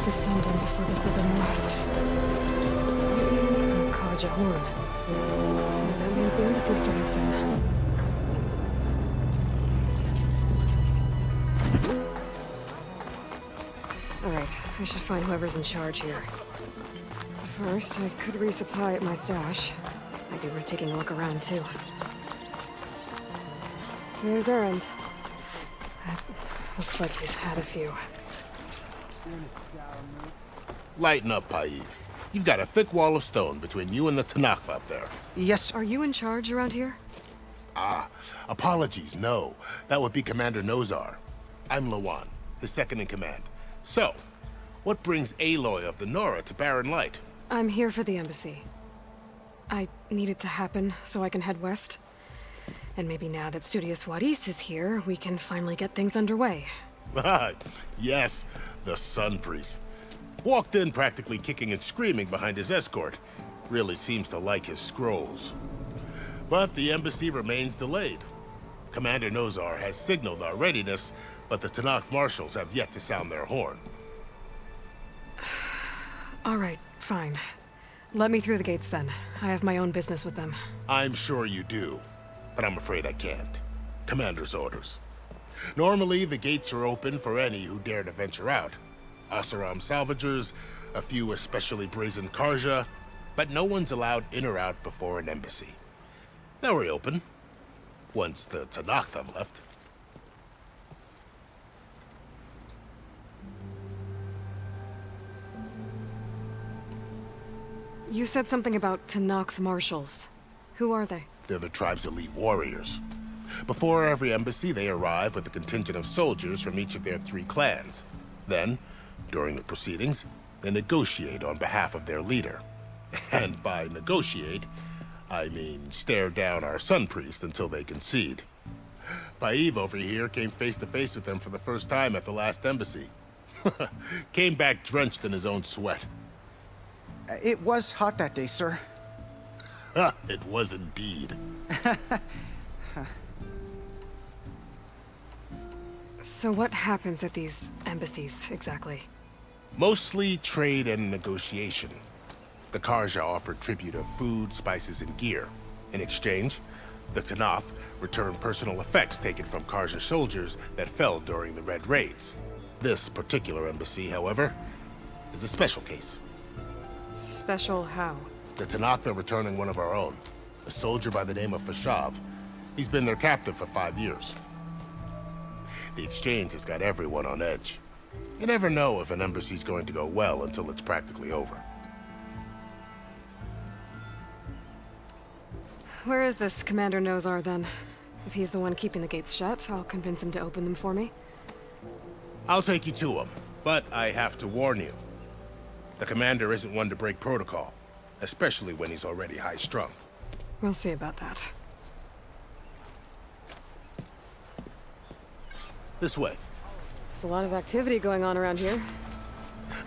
the sun down before the Forbidden West. A Kaja horn. That means the embassy's starting soon. Alright, I should find whoever's in charge here. First, I could resupply at my stash. Might be worth taking a look around, too. Here's Erend. Looks like he's had a few. Lighten up, Paiv. You've got a thick wall of stone between you and the Tanakh up there. Yes. Are you in charge around here? Ah, apologies, no. That would be Commander Nozar. I'm Lawan, his second in command. So, what brings Aloy of the Nora to Barren Light? I'm here for the embassy. I need it to happen so I can head west. And maybe now that Studious Wadis is here, we can finally get things underway. Yes, the Sun Priest. Walked in practically kicking and screaming behind his escort. Really seems to like his scrolls. But the embassy remains delayed. Commander Nozar has signaled our readiness, but the Tanakh marshals have yet to sound their horn. All right, fine. Let me through the gates then. I have my own business with them. I'm sure you do, but I'm afraid I can't. Commander's orders. Normally, the gates are open for any who dare to venture out. Asaram salvagers, a few especially brazen Karja, but no one's allowed in or out before an embassy. They'll reopen, once the Tanakh have left. You said something about Tanakh marshals. Who are they? They're the tribe's elite warriors. Before every embassy, they arrive with a contingent of soldiers from each of their 3 clans. Then, during the proceedings, they negotiate on behalf of their leader. And by negotiate, I mean stare down our Sun Priest until they concede. Paiv over here came face to face with them for the first time at the last embassy. Came back drenched in his own sweat. It was hot that day, sir. It was indeed. So what happens at these embassies, exactly? Mostly trade and negotiation. The Karja offered tribute of food, spices, and gear. In exchange, the Tanakh returned personal effects taken from Karja soldiers that fell during the Red Raids. This particular embassy, however, is a special case. Special how? The Tanakh are returning one of our own, a soldier by the name of Fashav. He's been their captive for 5 years. The exchange has got everyone on edge. You never know if an embassy's going to go well until it's practically over. Where is this Commander Nozar, then? If he's the one keeping the gates shut, I'll convince him to open them for me. I'll take you to him, but I have to warn you. The commander isn't one to break protocol, especially when he's already high-strung. We'll see about that. This way. There's a lot of activity going on around here.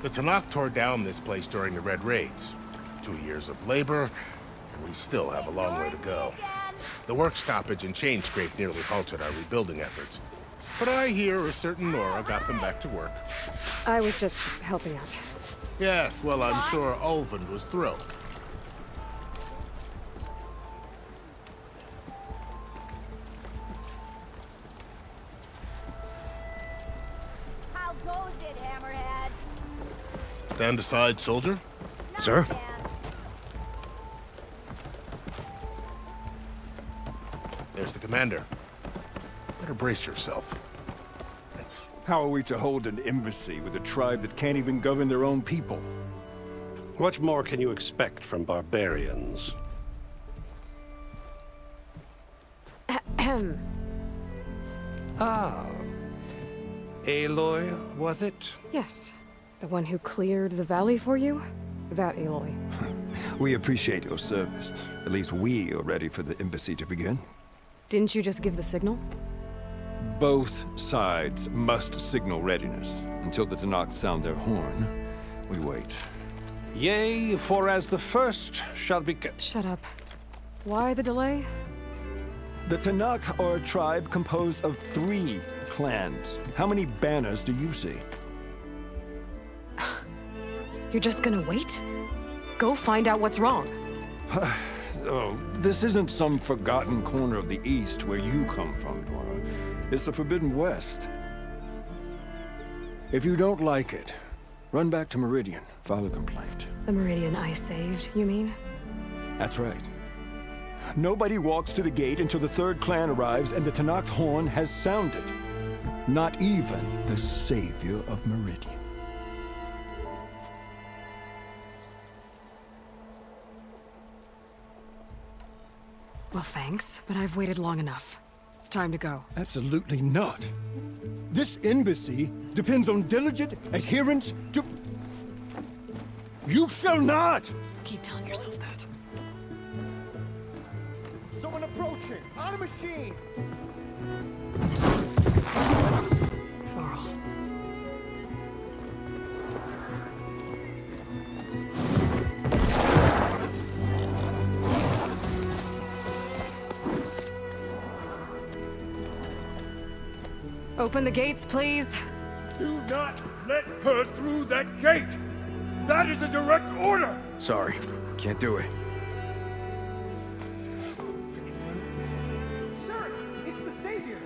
The Tanakh tore down this place during the Red Raids. 2 years of labor, and we still have a long way to go. The work stoppage and chain scrape nearly halted our rebuilding efforts. But I hear a certain Nora got them back to work. I was just helping out. Yes, well, I'm sure Ulvund was thrilled. How goes it, Hammerhead? Stand aside, soldier. Sir? There's the commander. Better brace yourself. How are we to hold an embassy with a tribe that can't even govern their own people? What more can you expect from barbarians? Ah. Aloy, was it? Yes. The one who cleared the valley for you? That Aloy. We appreciate your service. At least we are ready for the embassy to begin. Didn't you just give the signal? Both sides must signal readiness. Until the Tanakh sound their horn, we wait. Yea, for as the first shall be... Shut up. Why the delay? The Tanakh are a tribe composed of 3 clans. How many banners do you see? You're just gonna wait? Go find out what's wrong. Oh, this isn't some forgotten corner of the East where you come from, Dora. It's the Forbidden West. If you don't like it, run back to Meridian, file a complaint. The Meridian I saved, you mean? That's right. Nobody walks to the gate until the third clan arrives and the Tenakth horn has sounded. Not even the savior of Meridian. Well, thanks, but I've waited long enough. It's time to go. Absolutely not. This embassy depends on diligent adherence to... You shall not! Keep telling yourself that. Someone approaching! On a machine! Varl. Open the gates, please. Do not let her through that gate! That is a direct order! Sorry, can't do it. Sir, it's the savior!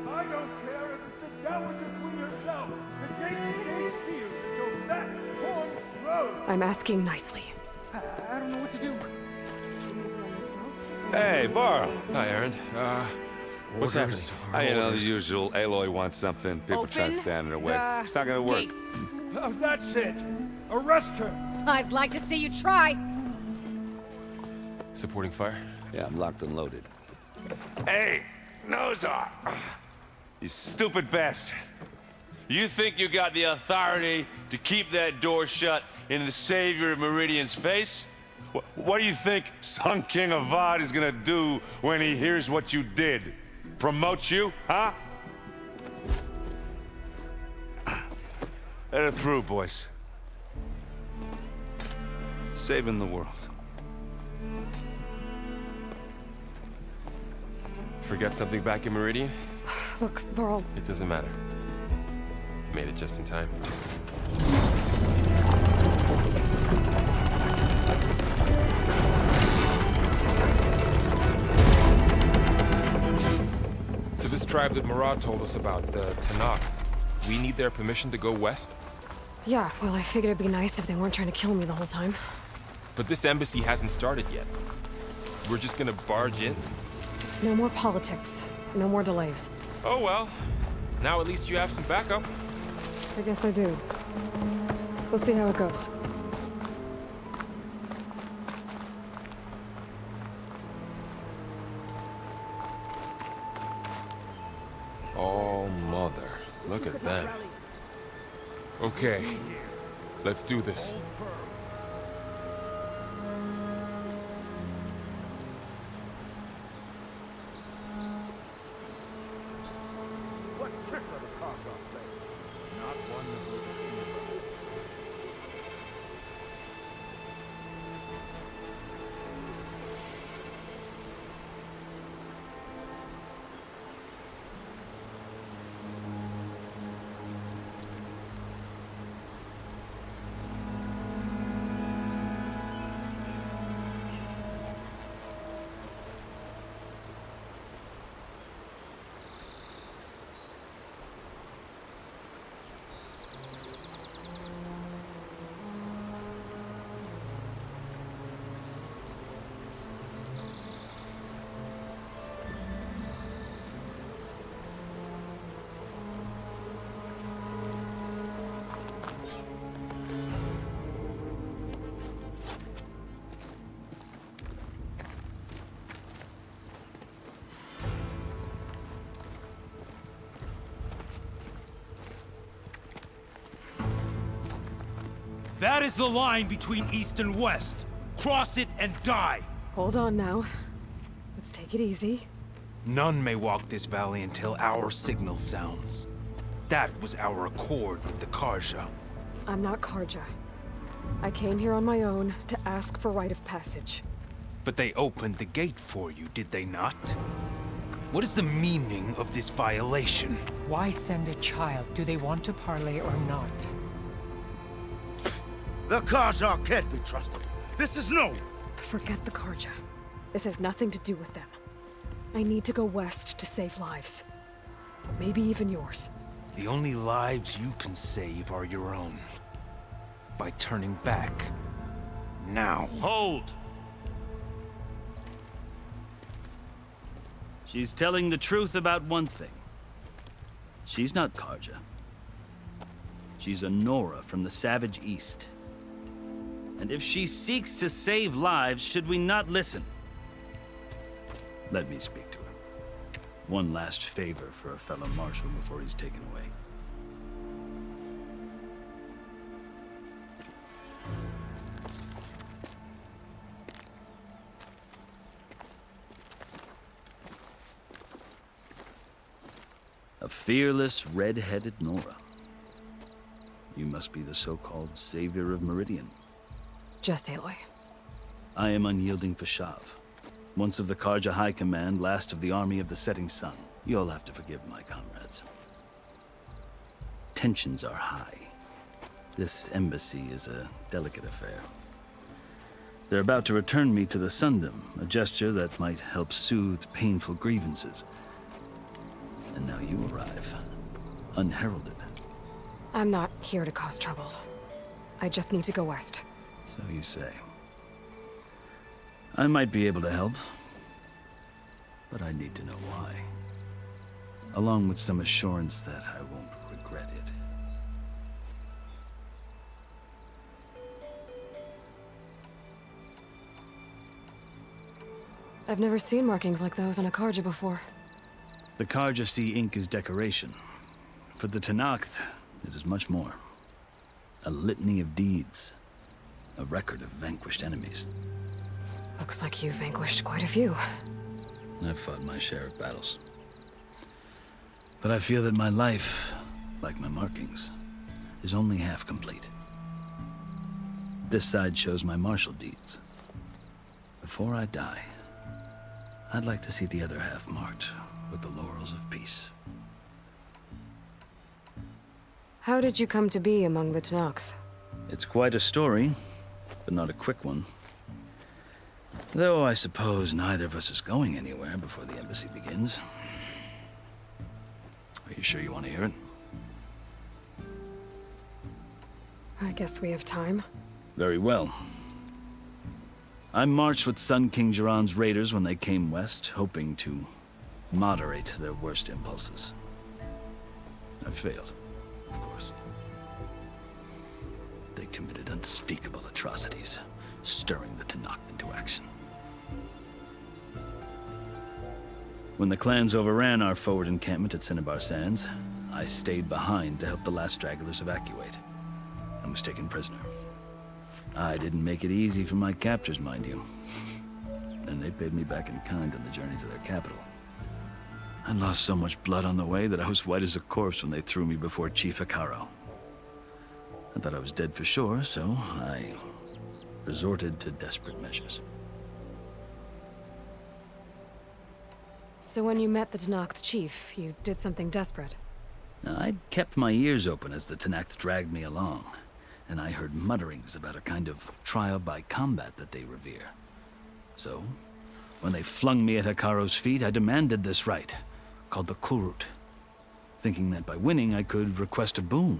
I don't care if it's the Dowager Queen herself! The gate stays sealed until that horn blows! I'm asking nicely. I don't know what to do. Hey, Varl. Hi, Aaron. What's happening? You know, the usual. Aloy wants something. People try to stand in her way. It's not gonna work. That's it! Arrest her! I'd like to see you try. Supporting fire? Yeah, I'm locked and loaded. Hey, Nozar! You stupid bastard. You think you got the authority to keep that door shut in the savior of Meridian's face? What do you think Sun King Avad is gonna do when he hears what you did? Promote you, huh? Let her through, boys. Saving the world. Forget something back in Meridian? Look, Varl, It doesn't matter. Made it just in time. So this tribe that Murad told us about, the Tenakth, we need their permission to go west? yeah, well, I figured it'd be nice if they weren't trying to kill me the whole time. But this embassy hasn't started yet. We're just gonna barge in? Just no more politics. No more delays. Oh well. Now at least you have some backup. I guess I do. We'll see how it goes. Oh, mother. Look at that. Okay. Let's do this. That is the line between East and West. Cross it and die. Hold on now. Let's take it easy. None may walk this valley until our signal sounds. That was our accord with the Karja. I'm not Karja. I came here on my own to ask for rite of passage. But they opened the gate for you, did they not? What is the meaning of this violation? Why send a child? Do they want to parley or not? The Karja can't be trusted. This is no... Forget the Karja. This has nothing to do with them. I need to go west to save lives. Maybe even yours. The only lives you can save are your own. By turning back. Now. Hold! She's telling the truth about one thing. She's not Karja. She's a Nora from the Savage East. And if she seeks to save lives, should we not listen? Let me speak to him. One last favor for a fellow marshal before he's taken away. A fearless, red-headed Nora. You must be the so-called savior of Meridian. Just Aloy. I am unyielding Fashav. Once of the Karja High Command, last of the army of the setting sun. You'll have to forgive my comrades. Tensions are high. This embassy is a delicate affair. They're about to return me to the Sundom, a gesture that might help soothe painful grievances. And now you arrive, unheralded. I'm not here to cause trouble. I just need to go west. So you say. I might be able to help, but I need to know why. Along with some assurance that I won't regret it. I've never seen markings like those on a Karja before. The Karja see ink as decoration. For the Tenakth, it is much more. A litany of deeds. A record of vanquished enemies. Looks like you've vanquished quite a few. I've fought my share of battles. But I feel that my life, like my markings, is only half complete. This side shows my martial deeds. Before I die, I'd like to see the other half marked with the laurels of peace. How did you come to be among the Tenakth? It's quite a story, but not a quick one. Though I suppose neither of us is going anywhere before the embassy begins. Are you sure you want to hear it? I guess we have time. Very well. I marched with Sun King Jiran's raiders when they came west, hoping to moderate their worst impulses. I failed, of course. They committed unspeakable atrocities, stirring the Tenakth into action. When the clans overran our forward encampment at Cinnabar Sands, I stayed behind to help the last stragglers evacuate, and was taken prisoner. I didn't make it easy for my captors, mind you. And they paid me back in kind on the journey to their capital. I lost so much blood on the way that I was white as a corpse when they threw me before Chief Hikaro. I thought I was dead for sure, so I resorted to desperate measures. So when you met the Tenakth chief, you did something desperate? Now, I'd kept my ears open as the Tenakth dragged me along, and I heard mutterings about a kind of trial by combat that they revere. So, when they flung me at Hikaro's feet, I demanded this right, called the Kulrut, thinking that by winning I could request a boon,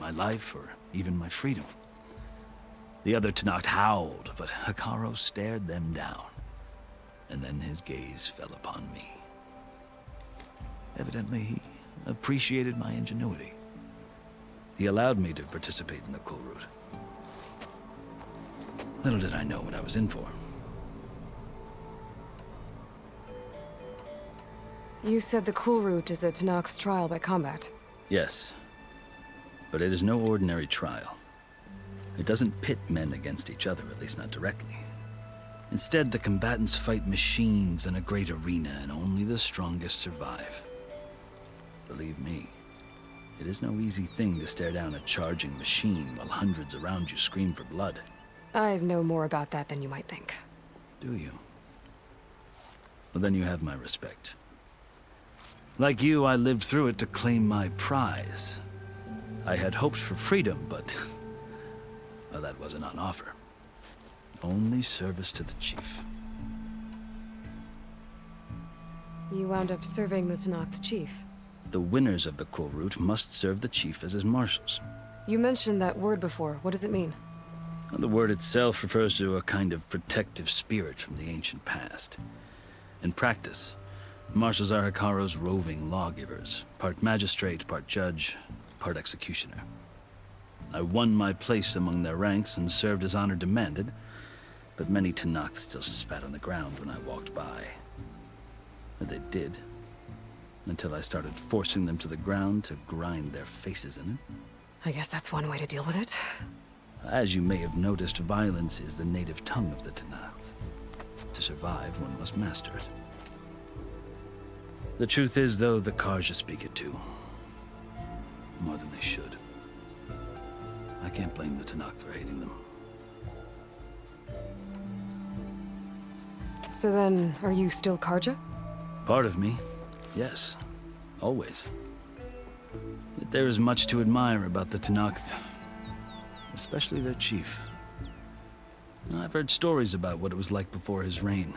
my life or even my freedom. The other Tenakth howled, but Hikaro stared them down, and then his gaze fell upon me. Evidently, he appreciated my ingenuity. He allowed me to participate in the Kulrut. Little did I know what I was in for. You said the Kulrut is a Tenakth trial by combat. Yes, but it is no ordinary trial. It doesn't pit men against each other, at least not directly. Instead, the combatants fight machines in a great arena, and only the strongest survive. Believe me, it is no easy thing to stare down a charging machine while hundreds around you scream for blood. I know more about that than you might think. Do you? Well, then you have my respect. Like you, I lived through it to claim my prize. I had hoped for freedom, but Well, that wasn't on offer. Only service to the chief. You wound up serving the Tenakth chief. The winners of the Cool Route must serve the chief as his marshals. You mentioned that word before. What does it mean? Well, the word itself refers to a kind of protective spirit from the ancient past. In practice, marshals are Hikaru's roving lawgivers, part magistrate, part judge, part executioner. I won my place among their ranks and served as honor demanded, but many Tenakth still spat on the ground when I walked by. And they did, until I started forcing them to the ground to grind their faces in it. I guess that's one way to deal with it. As you may have noticed, violence is the native tongue of the Tenakth. To survive, one must master it. The truth is, though, the Karja speak it too. More than they should. I can't blame the Tenakth for hating them. So then, are you still Karja? Part of me, yes. Always. Yet there is much to admire about the Tenakth. Especially their chief. I've heard stories about what it was like before his reign.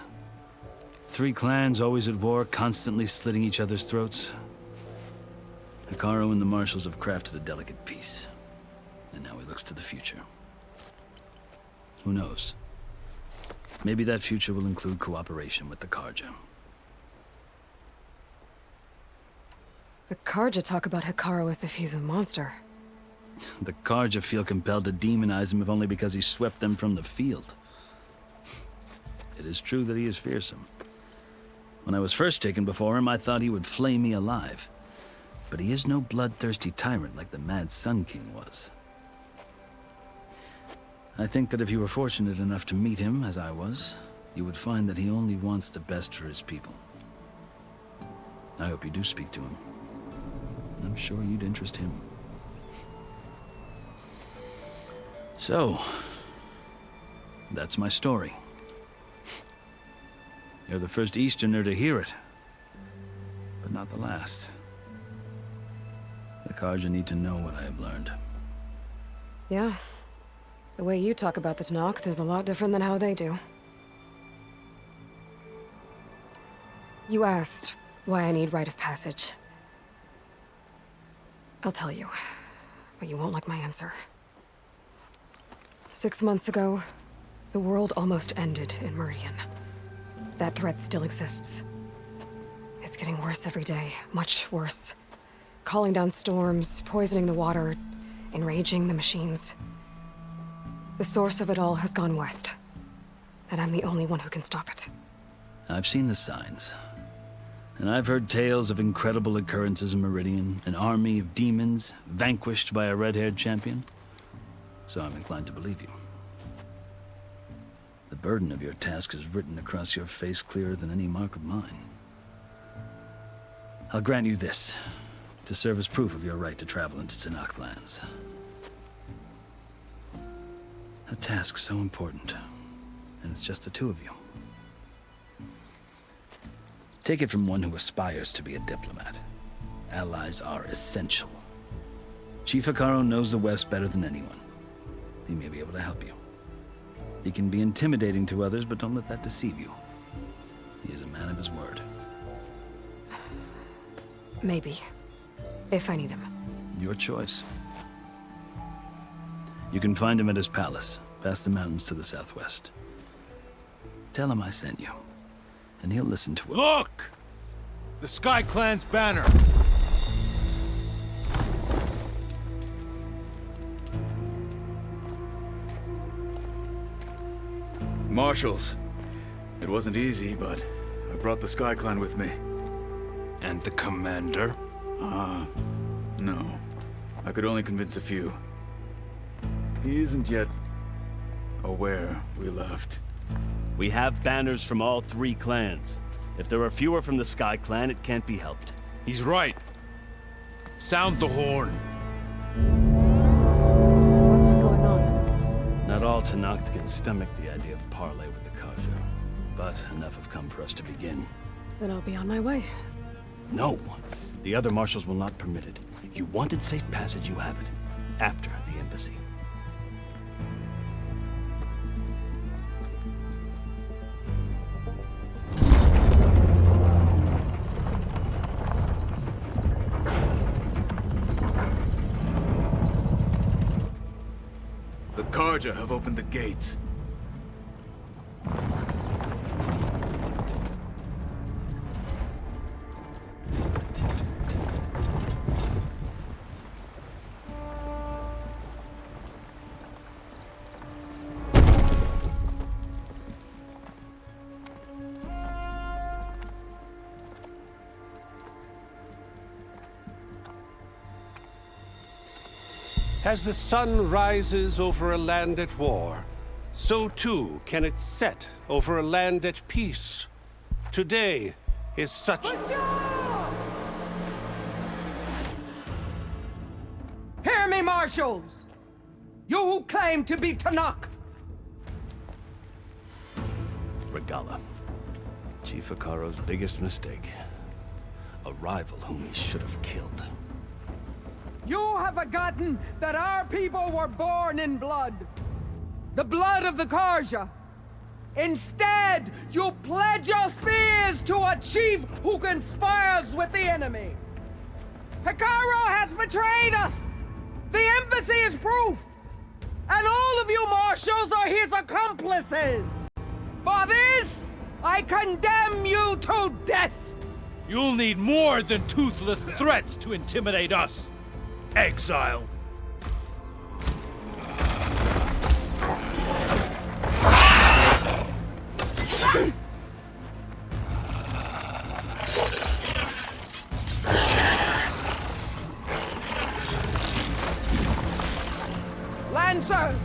3 clans always at war, constantly slitting each other's throats. Hikaru and the marshals have crafted a delicate peace. And now he looks to the future. Who knows? Maybe that future will include cooperation with the Karja. The Karja talk about Hikaru as if he's a monster. The Karja feel compelled to demonize him if only because he swept them from the field. It is true that he is fearsome. When I was first taken before him, I thought he would flay me alive. But he is no bloodthirsty tyrant like the Mad Sun King was. I think that if you were fortunate enough to meet him, as I was, you would find that he only wants the best for his people. I hope you do speak to him. I'm sure you'd interest him. So, that's my story. You're the first Easterner to hear it, but not the last. The Karja need to know what I have learned. Yeah. The way you talk about the Tenakth is a lot different than how they do. You asked why I need rite of passage. I'll tell you, but you won't like my answer. 6 months ago, the world almost ended in Meridian. That threat still exists. It's getting worse every day, much worse. Calling down storms, poisoning the water, enraging the machines. The source of it all has gone west, and I'm the only one who can stop it. I've seen the signs. And I've heard tales of incredible occurrences in Meridian, an army of demons vanquished by a red-haired champion. So I'm inclined to believe you. The burden of your task is written across your face clearer than any mark of mine. I'll grant you this, to serve as proof of your right to travel into Tenakth lands. A task so important, and it's just the 2 of you. Take it from one who aspires to be a diplomat. Allies are essential. Chief Hikaru knows the West better than anyone. He may be able to help you. He can be intimidating to others, but don't let that deceive you. He is a man of his word. Maybe. If I need him. Your choice. You can find him at his palace, past the mountains to the southwest. Tell him I sent you, and he'll listen to it. Look! The Sky Clan's banner! Marshals. It wasn't easy, but I brought the Sky Clan with me. And the commander? No. I could only convince a few. He isn't yet aware we left. We have banners from all 3 clans. If there are fewer from the Sky Clan, it can't be helped. He's right. Sound the horn. What's going on? Not all Tenakth can stomach the idea of parley with the Karja, but enough have come for us to begin. Then I'll be on my way. No. The other marshals will not permit it. You wanted safe passage, you have it. After the embassy. Karja have opened the gates. As the sun rises over a land at war, so too can it set over a land at peace. Today is such... Hear me, marshals! You who claim to be Tanakh! Regala. Chief Akaro's biggest mistake. A rival whom he should have killed. You have forgotten that our people were born in blood. The blood of the Karja. Instead, you pledge your spears to a chief who conspires with the enemy. Hekaro has betrayed us! The embassy is proof! And all of you marshals are his accomplices! For this, I condemn you to death! You'll need more than toothless threats to intimidate us. Exile. Lancers!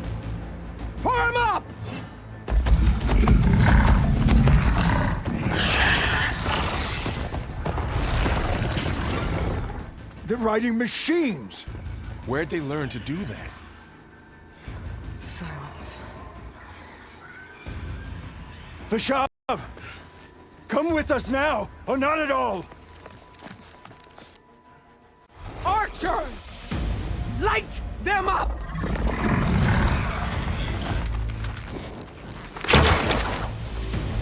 Form up! They're riding machines! Where'd they learn to do that? Silence. Vashav! Come with us now, or not at all! Archers! Light them up!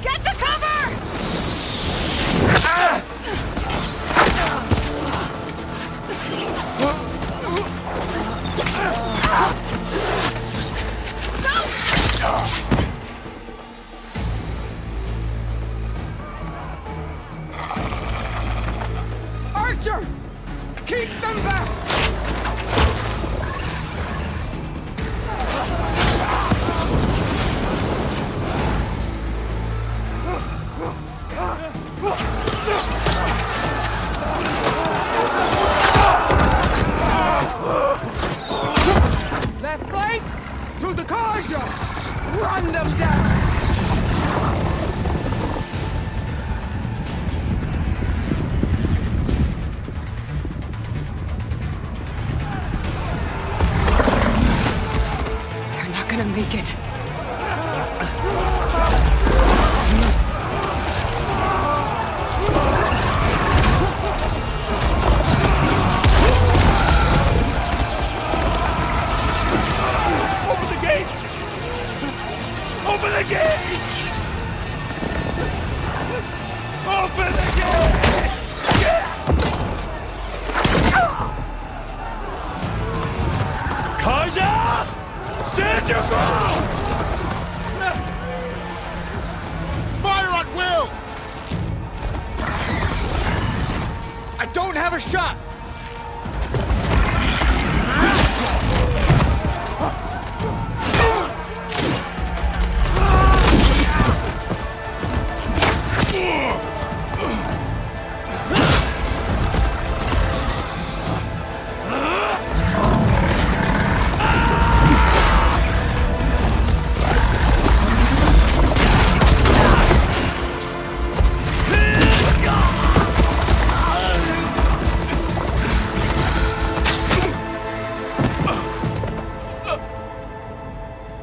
Get to cover! Ah! Archers! Keep them back! Left flank! To the Karja! Run them down! They're not gonna make it. Open the gates! Open the gates! Open the gates! Karja! Stand your ground! Fire at will! I don't have a shot!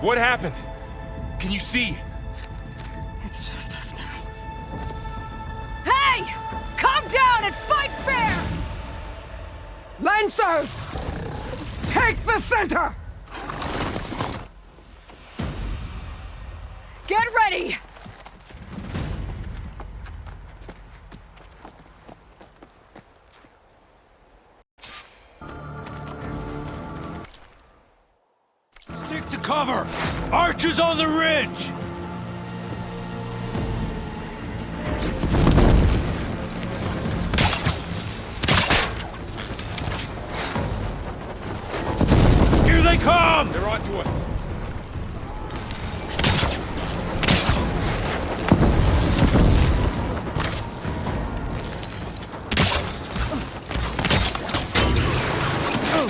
What happened? Can you see? It's just us now. Hey! Calm down and fight fair! Lancers! Take the center! Get ready! Stick to cover! Archers on the ridge! Here they come! They're on to us.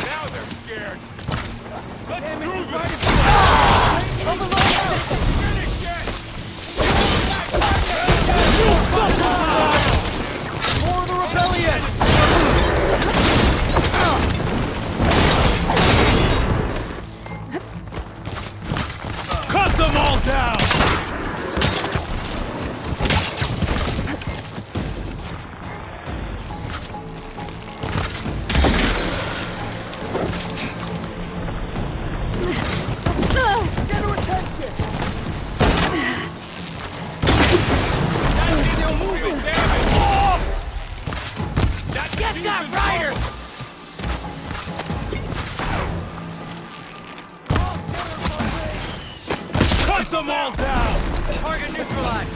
Now they're scared. Let's move it! More of the rebellion! Cut them all down! Get that rider! Cut them all down! Target neutralized!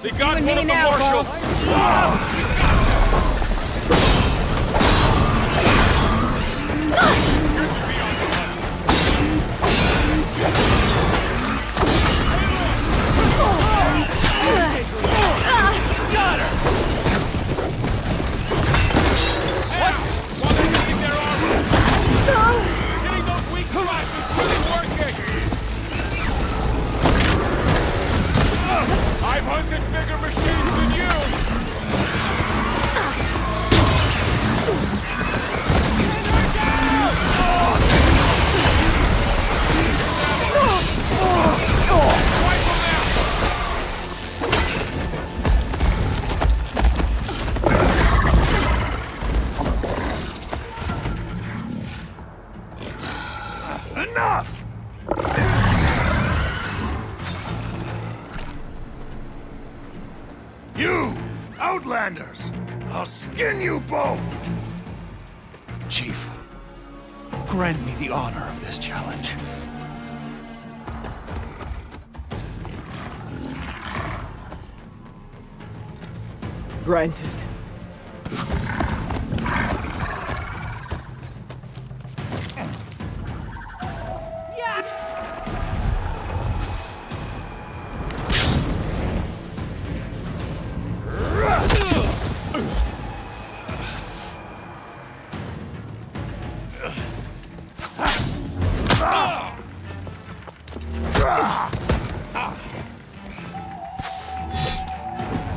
They got one of the marshals! Got her! What? While they're using their armor! Hitting those weak spots is really working! I've hunted bigger machines than you! Enough! You! Outlanders! I'll skin you both! Chief, grant me the honor of this challenge. Granted.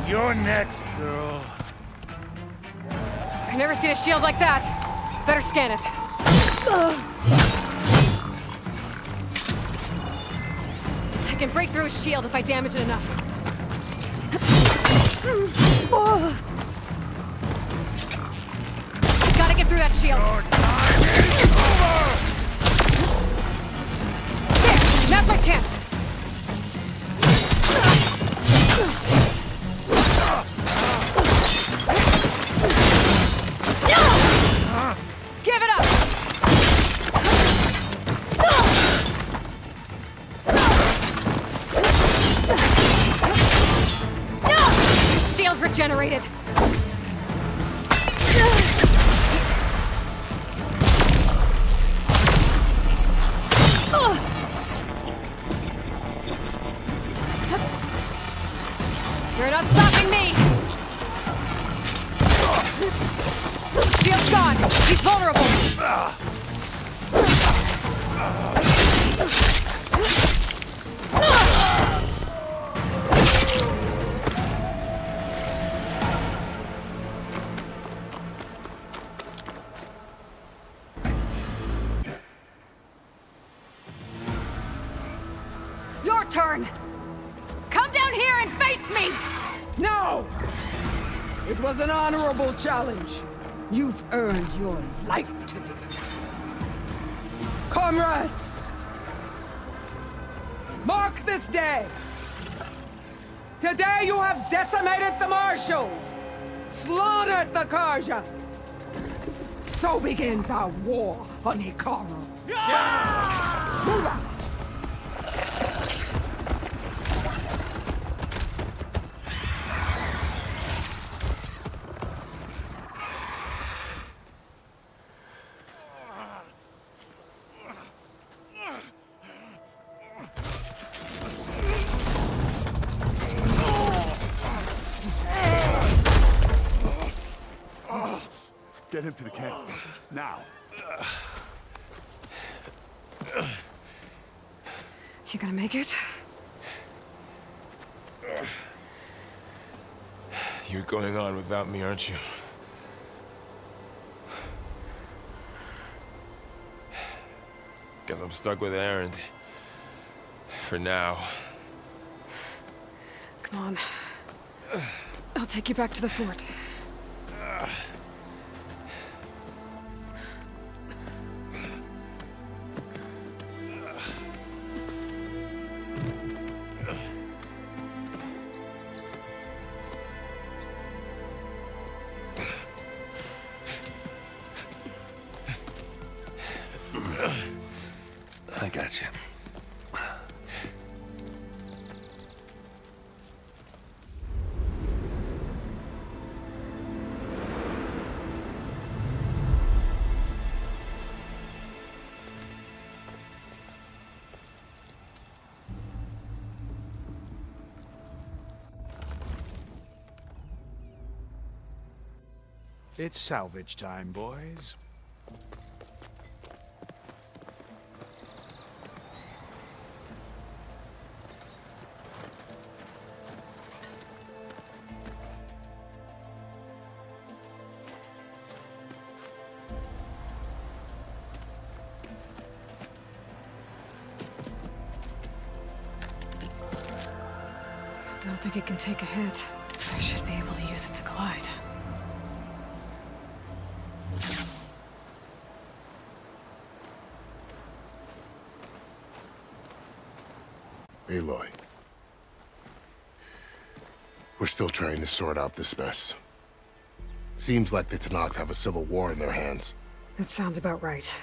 You're next, girl. I've never seen a shield like that. Better scan it. I can break through his shield if I damage it enough. Gotta get through that shield. There, now's my chance. Give it up! Shield regenerated. turn! Come down here and face me! No! It was an honorable challenge. You've earned your life today. Comrades! Mark this day! Today you have decimated the Marshals! Slaughtered the Karja! So begins our war on Hikaru. Move out! Get him to the camp. Now. You gonna make it? You're going on without me, aren't you? Guess I'm stuck with Erend. For now. Come on. I'll take you back to the fort. I got you. It's salvage time, boys. Don't think it can take a hit. I should be able to use it to glide. Aloy. We're still trying to sort out this mess. Seems like the Tenakth have a civil war in their hands. That sounds about right.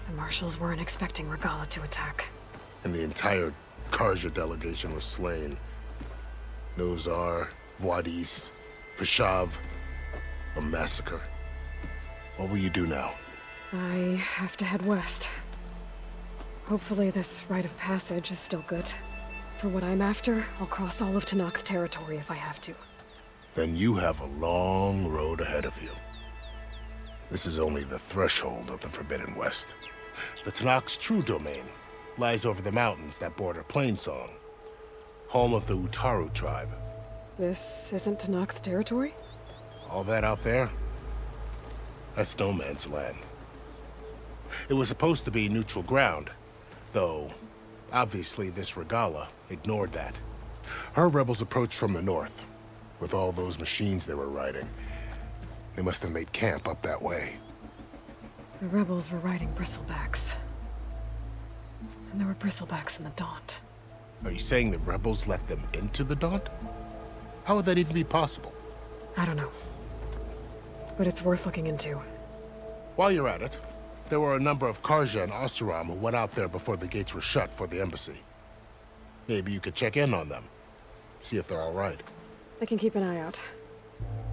The Marshals weren't expecting Regala to attack. And the entire Karja delegation was slain. Nozar, Voidis, Vashav. A massacre. What will you do now? I have to head west. Hopefully this rite of passage is still good. For what I'm after, I'll cross all of Tenakth territory if I have to. Then you have a long road ahead of you. This is only the threshold of the Forbidden West. The Tenakth's true domain lies over the mountains that border Plainsong, home of the Utaru tribe. This isn't Tenakth territory? All that out there? That's no man's land. It was supposed to be neutral ground, though obviously this Regala ignored that. Her rebels approached from the north, with all those machines they were riding. They must have made camp up that way. The rebels were riding bristlebacks. And there were bristlebacks in the Daunt. Are you saying the rebels let them into the Daunt? How would that even be possible? I don't know. But it's worth looking into. While you're at it, there were a number of Karja and Oseram who went out there before the gates were shut for the embassy. Maybe you could check in on them. See if they're all right. I can keep an eye out.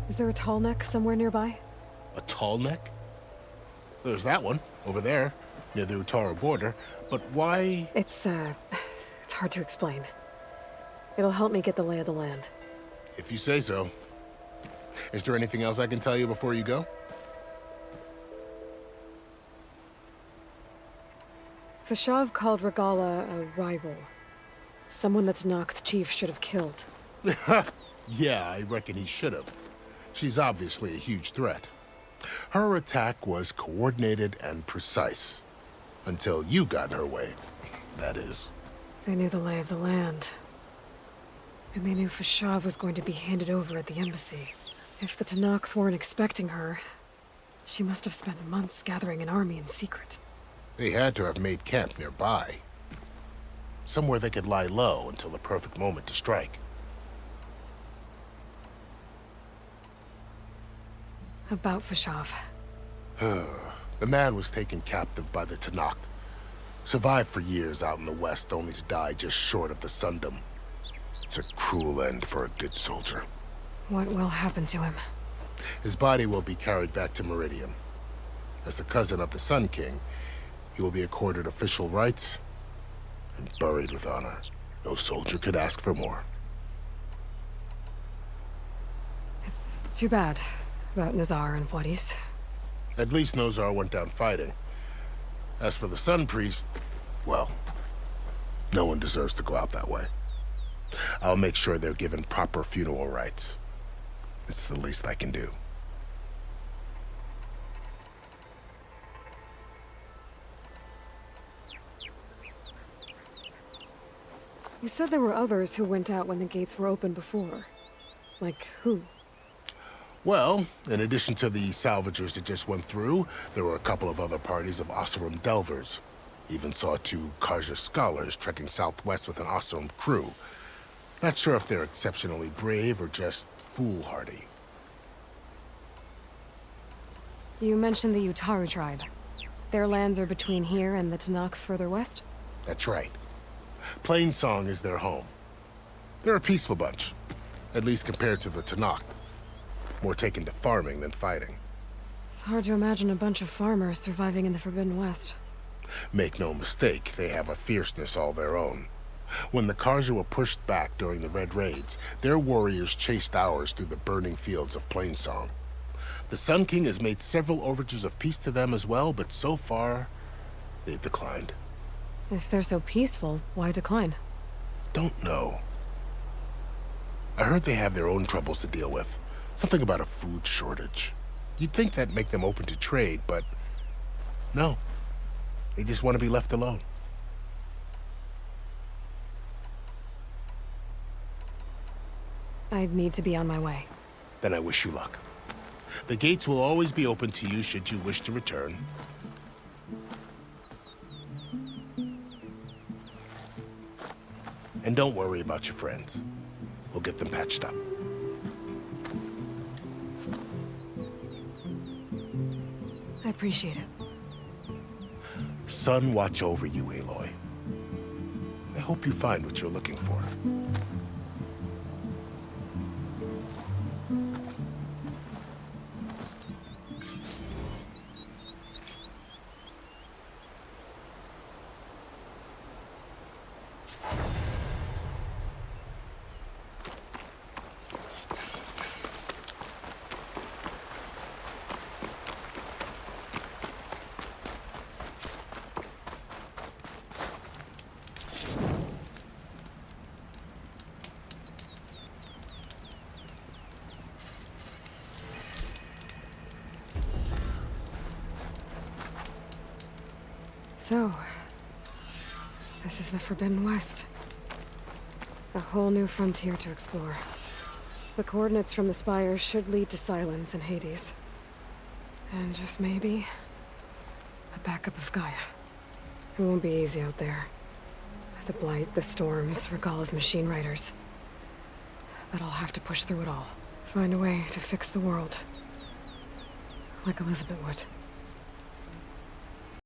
Is there a tall neck somewhere nearby? A tall neck? There's that one, over there, near the Utaru border. But why? It's hard to explain. It'll help me get the lay of the land. If you say so. Is there anything else I can tell you before you go? Vashav called Regala a rival. Someone that Tenakth chief should have killed. Yeah, I reckon he should have. She's obviously a huge threat. Her attack was coordinated and precise. Until you got in her way, that is. They knew the lay of the land. And they knew Fashav was going to be handed over at the embassy. If the Tenakth weren't expecting her, she must have spent months gathering an army in secret. They had to have made camp nearby. Somewhere they could lie low until the perfect moment to strike. About Fashav. The man was taken captive by the Tenakth. Survived for years out in the west, only to die just short of the Sundom. It's a cruel end for a good soldier. What will happen to him? His body will be carried back to Meridian. As the cousin of the Sun King, he will be accorded official rights and buried with honor. No soldier could ask for more. It's too bad about Nazar and Wadis. At least Nozar went down fighting. As for the Sun Priest, well, no one deserves to go out that way. I'll make sure they're given proper funeral rites. It's the least I can do. You said there were others who went out when the gates were open before. Like who? Well, in addition to the salvagers that just went through, there were a couple of other parties of Oseram delvers. Even saw 2 Karja scholars trekking southwest with an Oseram crew. Not sure if they're exceptionally brave or just foolhardy. You mentioned the Utaru tribe. Their lands are between here and the Tenakth further west? That's right. Plainsong is their home. They're a peaceful bunch, at least compared to the Tenakth. More taken to farming than fighting. It's hard to imagine a bunch of farmers surviving in the Forbidden West. Make no mistake, they have a fierceness all their own. When the Karja were pushed back during the Red Raids, their warriors chased ours through the burning fields of Plainsong. The Sun King has made several overtures of peace to them as well, but so far, they've declined. If they're so peaceful, why decline? Don't know. I heard they have their own troubles to deal with. Something about a food shortage. You'd think that'd make them open to trade, but no. They just want to be left alone. I need to be on my way. Then I wish you luck. The gates will always be open to you should you wish to return. And don't worry about your friends. We'll get them patched up. I appreciate it. Sun watch over you, Aloy. I hope you find what you're looking for. So, this is the Forbidden West. A whole new frontier to explore. The coordinates from the spires should lead to Silence and Hades. And just maybe, a backup of Gaia. It won't be easy out there. The Blight, the Storms, Regalla's machine riders. But I'll have to push through it all. Find a way to fix the world. Like Elizabeth would.